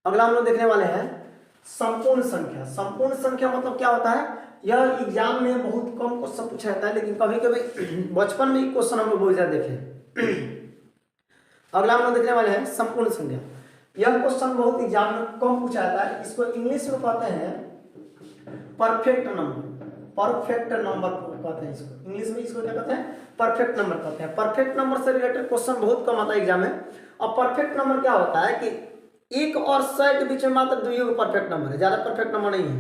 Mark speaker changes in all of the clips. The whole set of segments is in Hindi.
Speaker 1: अगला हम लोग देखने वाले हैं संपूर्ण संख्या। संपूर्ण संख्या मतलब क्या होता है, यह एग्जाम में बहुत कम क्वेश्चन पूछा जाता है, लेकिन कभी कभी बचपन में क्वेश्चन हम लोग बहुत ज्यादा देखे। अगला हम लोग देखने वाले हैं संपूर्ण संख्या। यह क्वेश्चन बहुत एग्जाम में कम पूछा जाता है। इसको इंग्लिश में कहते हैं परफेक्ट नंबर। परफेक्ट नंबर कहते हैं इसको, इंग्लिश में इसको क्या कहते हैं, परफेक्ट नंबर कहते हैं। परफेक्ट नंबर से रिलेटेड क्वेश्चन बहुत कम आता है एग्जाम में। और परफेक्ट नंबर क्या होता है कि 1 और 100 के बीच में मात्र 2 परफेक्ट नंबर है, ज्यादा परफेक्ट नंबर नहीं है।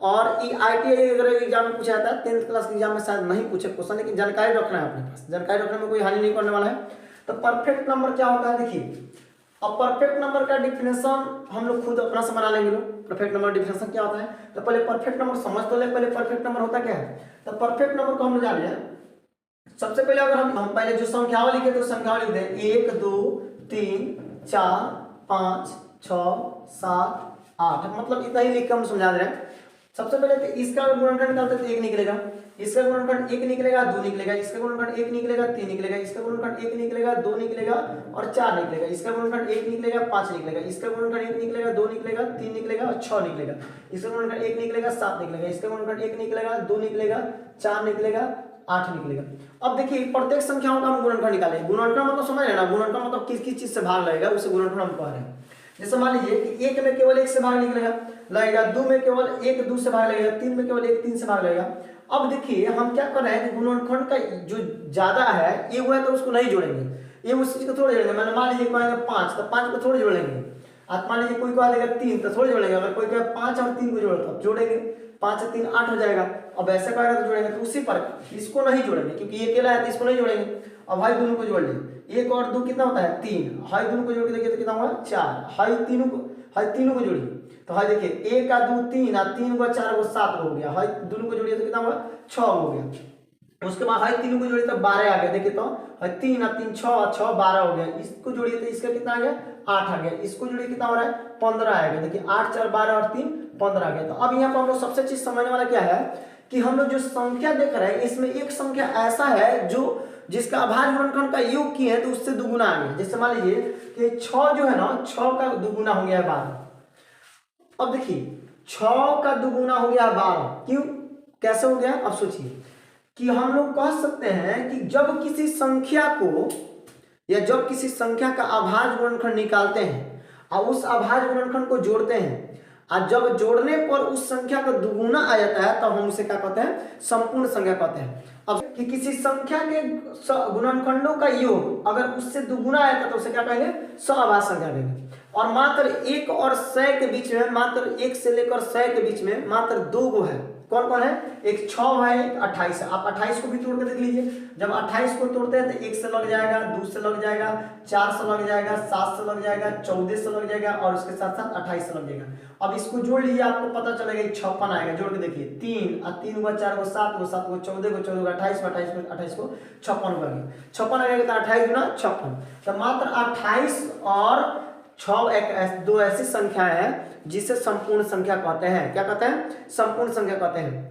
Speaker 1: और IIT अगर एग्जाम में पूछा जाता है, 10th क्लास के एग्जाम में शायद नहीं पूछे क्वेश्चन, लेकिन जानकारी रखना है अपने पास, जानकारी रखने में कोई हानि नहीं करने वाला है। तो परफेक्ट नंबर क्या होता है देखिए, अब परफेक्ट नंबर का डिफिनेशन हम लोग खुद अपना से बना लेंगे लोग। परफेक्ट नंबर डिफिनेशन क्या होता है, तो पहले परफेक्ट नंबर समझ तो ले, पहले परफेक्ट नंबर होता क्या है। तो परफेक्ट नंबर को हम लोग जान लिया। सबसे पहले अगर हम पहले जो संख्याओं लिखे तो संख्याओं लिख दें 1 2 3 4 5 6 7 8, मतलब इतना ही लिख के हम समझा दे रहे हैं। सबसे पहले तो इसका गुणनखंड निकालते तो 1 निकलेगा, इसका गुणनखंड 1 निकलेगा, 2 निकलेगा, इसका गुणनखंड 1 निकलेगा, 3 निकलेगा, इसका गुणनखंड 1 निकलेगा, 2 निकलेगा और 4 निकलेगा, इसका गुणनखंड 1 निकलेगा, 5 निकलेगा, इसका गुणनखंड 1 निकलेगा, 2 निकलेगा, 3 निकलेगा और 6 निकलेगा, इसका गुणनखंड 1 निकलेगा, 7 निकलेगा, इसका गुणनखंड 1 निकलेगा, 2 निकलेगा, 4 निकलेगा, 8 निकलेगा। अब देखिए प्रत्येक संख्याओं का हम गुणनखंड निकालेंगे। गुणनखंड मतलब समझ रहे हैं ना, गुणनखंड मतलब किस किस चीज से भाग लगेगा उसे गुणनखंड हम कह रहे हैं। जैसे मान लीजिए कि 1 में केवल 1 से भाग लगेगा, 2 में केवल 1 2 से भाग लगेगा, 3 में केवल 1 3 से भाग लगेगा। अब देखिए हम क्या कर रहे हैं कि गुणनखंड का जो ज्यादा है ये हुआ है तो उसको नहीं जोड़ेंगे, ये उस चीज को थोड़ा जोड़ेंगे। मैंने मान लीजिए कहेगा 5 तो 5 को थोड़ा जोड़ेंगे। आप मान लीजिए कोई कहा लेगा 3 तो थोड़ा जोड़ेंगे। अगर कोई कहे 5 और 3 को जोड़ो तो जोड़ेंगे, 5 और 3 8 हो जाएगा। अब ऐसे कहेगा तो जोड़ेंगे, तो उसी पर इसको नहीं जोड़ेंगे क्योंकि ये अकेला है तो इसको नहीं जोड़ेंगे। अब भाई दोनों को जोड़ लिए, 1 और 2 कितना होता है 3, हाई दोनों को जोड़ के देखिए तो कितना हुआ 4, हाई तीनों को जोड़िए तो हाई देखिए 1 का 2 3 और 3 को 4 को 7 हो गया, हाई दोनों को जोड़िए तो कितना हुआ 6 हो गया। उसके बाद हाई तीनों को जोड़िए तो 12 आ गया। देखिए तो हाई 3 और 3 6 और 6 12 हो गया। इसको जोड़िए तो इसका कितना आ गया 8 आ गया। इसको जोड़िए कितना हो रहा है 15 आएगा। देखिए 8 4 12 और 3 15 आ गया। तो अब यहाँ पर हम लोग सबसे चीज समझने वाला क्या है कि हम लोग जो संख्या देख रहे हैं इसमें एक संख्या ऐसा है जो जिसका अभाज्य गुणनखंड का योग किए हैं तो उससे दुगुना आ गया। जैसे मान लीजिए कि 6 जो है ना 6 का दुगुना हो गया है 12। अब देखिए 6 का दुगुना हो गया 12, क्यों कैसे हो गया अब सोचिए कि हम लोग कह सकते हैं कि जब किसी संख्या को या जब किसी संख्या का अभाज्य गुणनखंड निकालते हैं और उस अभाज्य गुणनखंड को जोड़ते हैं और जब जोड़ने पर उस संख्या का दुगुना आ जाता है तब हम उसे क्या कहते हैं संपूर्ण संख्या कहते हैं। अब कि किसी संख्या के गुणनखंडों का योग अगर उससे दुगुना आया तो उसे क्या कहेंगे सअभाज्य संख्या कहेंगे। और मात्र 1 और 100 के बीच में, मात्र 1 से लेकर 100 के बीच में मात्र 2 गो है। कौन कौन है, एक 6 है, एक 28 है। आप 28 को भी तोड़ के देख लीजिए। जब 28 को तोड़ते हैं तो 1 से लग जाएगा, 2 से लग जाएगा, 4 से लग जाएगा, 7 से लग जाएगा, 14 से लग जाएगा और उसके साथ साथ 28 से लग जाएगा। अब इसको जोड़ लीजिए, आपको पता चलेगा 56 आएगा। जोड़ के देखिए 3 और 3 को 4 को 7 को 7 को 14 को 14 को 28 को 28 को 28 को 56 हो गया। 56 आ गया तो 28 गुना 56। तो मात्र 28 और 6 एक 2 ऐसी संख्या है जिसे संपूर्ण संख्या कहते हैं। क्या कहते हैं, संपूर्ण संख्या कहते हैं।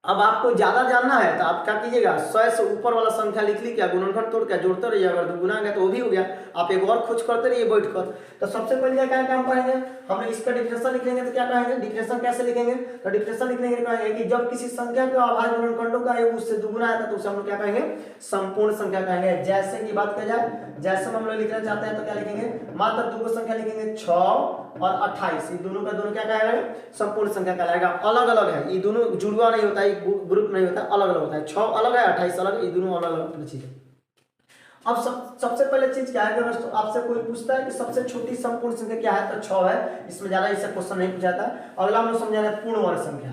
Speaker 1: अब आपको ज्यादा जानना है तो आप क्या कीजिएगा 100 से ऊपर वाला संख्या लिख ली, क्या गुणनखंड तोड़ के जोड़ते रहिए। अगर दुगुना गया तो वो भी हो गया, आप एक और खोज करते रहिए बैठ कर। तो सबसे पहले क्या काम करेंगे, हमने इसका डिफरेंशियल लिखेंगे तो क्या कहेंगे, डिफरेंशियल कैसे लिखेंगे, तो डिफरेंशियल लिखने के लिए कहेंगे कि जब किसी संख्या के अभाज्य गुणनखंडों का योग उससे दुगुना आता है तो उसे हम लोग क्या कहेंगे संपूर्ण संख्या कहेंगे। जैसे की बात की जाए, जैसे हम लोग लिखना चाहते हैं तो क्या लिखेंगे, मात्र 2 संख्या लिखेंगे 6 और 28, ये दोनों का दोनों क्या कहलाएगा संपूर्ण संख्या कहलाएगा। अलग अलग है, ये दोनों जुड़वा नहीं होता है, ग्रुप नहीं होता, अलग अलग होता है। 6 अलग है, 28 अलग है, ये दोनों अलग अलग चीज है। अब सबसे पहले चीज क्या है, अगर आपसे कोई पूछता है कि सबसे छोटी संपूर्ण संख्या क्या है तो 6 है। इसमें ज्यादा इससे क्वेश्चन नहीं पूछा जाता। अगला हम लोग समझ रहे हैं पूर्ण वर्ग संख्या।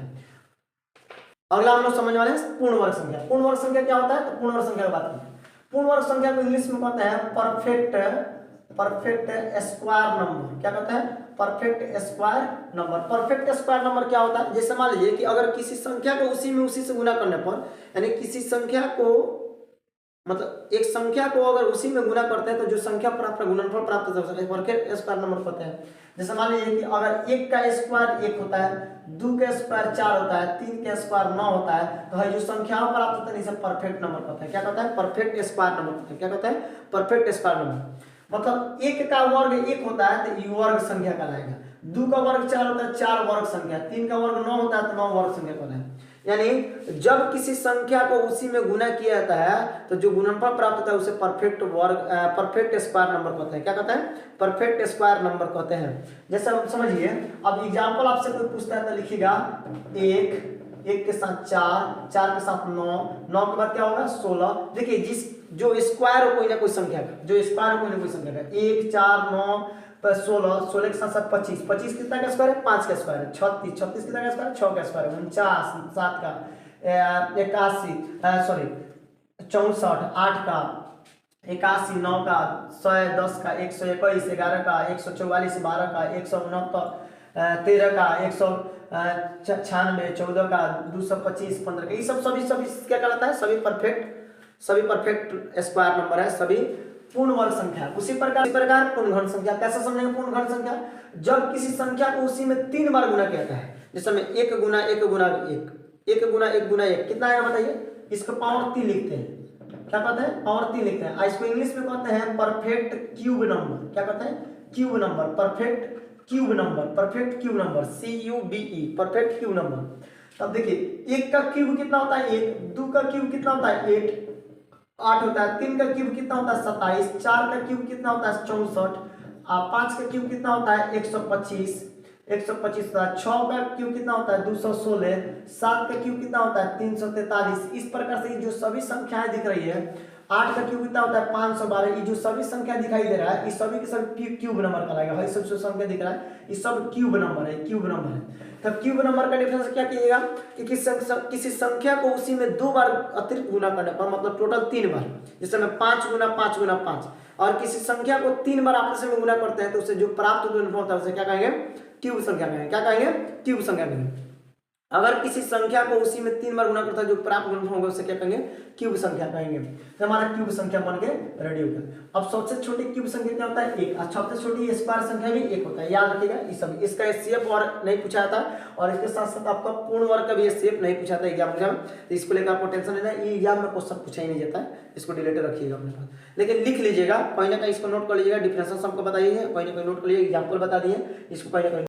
Speaker 1: अगला हम लोग समझने वाले हैं पूर्ण वर्ग संख्या। पूर्ण वर्ग संख्या क्या होता है, तो पूर्ण वर्ग संख्या की बात करते हैं। पूर्ण वर्ग संख्या को इंग्लिश में कहते हैं परफेक्ट स्क्वायर नंबर। क्या कहते हैं, perfect square number. Perfect square number क्या होता है, जैसे मान लीजिए कि अगर किसी संख्या को उसी से गुना करने पर, यानी किसी संख्या को मतलब एक संख्या को अगर उसी में गुना करते हैं तो जो संख्या प्राप्त गुणनफल प्राप्त हो सकता है, परफेक्ट स्क्वायर नंबर कहते हैं। जैसे मान लीजिए कि अगर 1 का स्क्वायर 1 होता है, 2 का स्क्वायर 4 होता है, 3 का स्क्वायर 9 होता है, तो है जो संख्याओं प्राप्त होता है इसे परफेक्ट नंबर कहते हैं। क्या कहता है, परफेक्ट स्क्वायर नंबर कहते हैं। क्या कहते हैं, परफेक्ट स्क्वायर नंबर। मतलब एक का वर्ग एक होता है तो ये वर्ग संख्या कहलाएगा, 2 का वर्ग 4 होता है 4 वर्ग संख्या, 3 का वर्ग 9 होता है तो 9 वर्ग संख्या कहलाएगा। यानी जब किसी संख्या को उसी में गुना किया जाता है तो जो गुणनफल प्राप्त होता है उसे परफेक्ट स्क्वायर नंबर कहते हैं। क्या कहते हैं? परफेक्ट स्क्वायर नंबर कहते हैं। जैसे आप समझिए, अब एग्जांपल आपसे कोई पूछता है तो लिखिएगा 1 के साथ 4 के साथ 9 के बाद क्या होगा 16। देखिए जो स्क्वायर हो कोई ना कोई संख्या का, जो स्क्वायर हो कोई ना कोई संख्या का, 1 4 9 16 के साथ साथ 25 कितना का स्क्वायर है? 5 का स्क्वायर है। 36 कितना का स्क्वायर है? 6 का स्क्वायर है। 49 7 का 81 64 8 का 81 9 का 100 10 का 121 11 का 144 12 का 169 13 का 196 14 का 225 15 का, ये सभी क्या कहलाता है? सभी परफेक्ट स्क्वायर नंबर है, सभी पूर्ण वर्ग संख्या। उसी प्रकार पूर्ण घन संख्या कैसे समझेंगे? पूर्ण घन संख्या जब किसी संख्या को उसी में 3 बार गुना किया जाता है, जैसे में 1 गुना 1 गुना 1 गुना 1 कितना आएगा बताइए? इसको पावर 3 लिखते हैं। क्या कहते हैं? पावर 3 लिखते हैं। इसको इंग्लिश में कहते हैं परफेक्ट क्यूब नंबर। क्या कहते हैं? Cube number, perfect cube number, perfect cube number, CUBE, perfect cube number. तब देखिए 1 का क्यूब कितना होता है? 1। 2 का क्यूब कितना होता है? 8 होता है। 3 का क्यूब कितना होता है? 27। 4 का क्यूब कितना होता है? 64। 5 का क्यूब कितना होता है? 125 होता है। 6 का क्यूब कितना होता है? 216। 7 का क्यूब कितना होता है? 343। इस प्रकार से जो सभी संख्याएं दिख रही है, 8 का क्यूब कितना होता है? 512। ये जो सभी संख्या दिखाई दे रहा है, ये सभी के सभी क्यूब नंबर कहलाएगा। ये सब जो संख्या दिख रहा है ये सब क्यूब नंबर है, क्यूब नंबर है। तब क्यूब नंबर का डिफरेंस क्या कीजिएगा कि किसी संख्या को उसी में 2 बार अतिरिक्त गुना करने पर, मतलब टोटल 3 बार, जैसे में 5 गुना 5 गुना 5, और किसी संख्या को 3 बार आपस में गुना करते हैं तो उसे जो प्राप्त गुणनफल होता है उसे क्या कहेंगे? क्यूब संख्या कहेंगे। क्या कहेंगे? क्यूब संख्या कहेंगे। अगर किसी संख्या को उसी में 3 बार गुना करता है जो प्राप्त गुणनफल होगा उसे क्या कहेंगे? क्यूब संख्या कहेंगे। तो हमारा क्यूब संख्या बन के रेडी हो गया। अब सबसे छोटी क्यूब संख्या क्या होता है? 1। अच्छा, सबसे छोटी स्क्वायर संख्या भी 1 होता है, याद रखिएगा। ये सब इसका एचसीएफ और नहीं पूछा था, और इसके साथ साथ आपका पूर्ण वर्ग का भी एचसीएफ नहीं पूछा था एग्जाम में, तो इसको लेकर आपको टेंशन लेना है। ये एग्जाम में क्वेश्चन पूछा ही नहीं जाता है, इसको डिलीट रखिएगा अपने पास, लेकिन लिख लीजिएगा, कहीं ना कहीं इसको नोट कर लीजिएगा। डिफरेंशियल सम को बताइए, कहीं ना कहीं नोट कर लीजिए, एग्जाम्पल बता दिए, इसको कहीं ना कहीं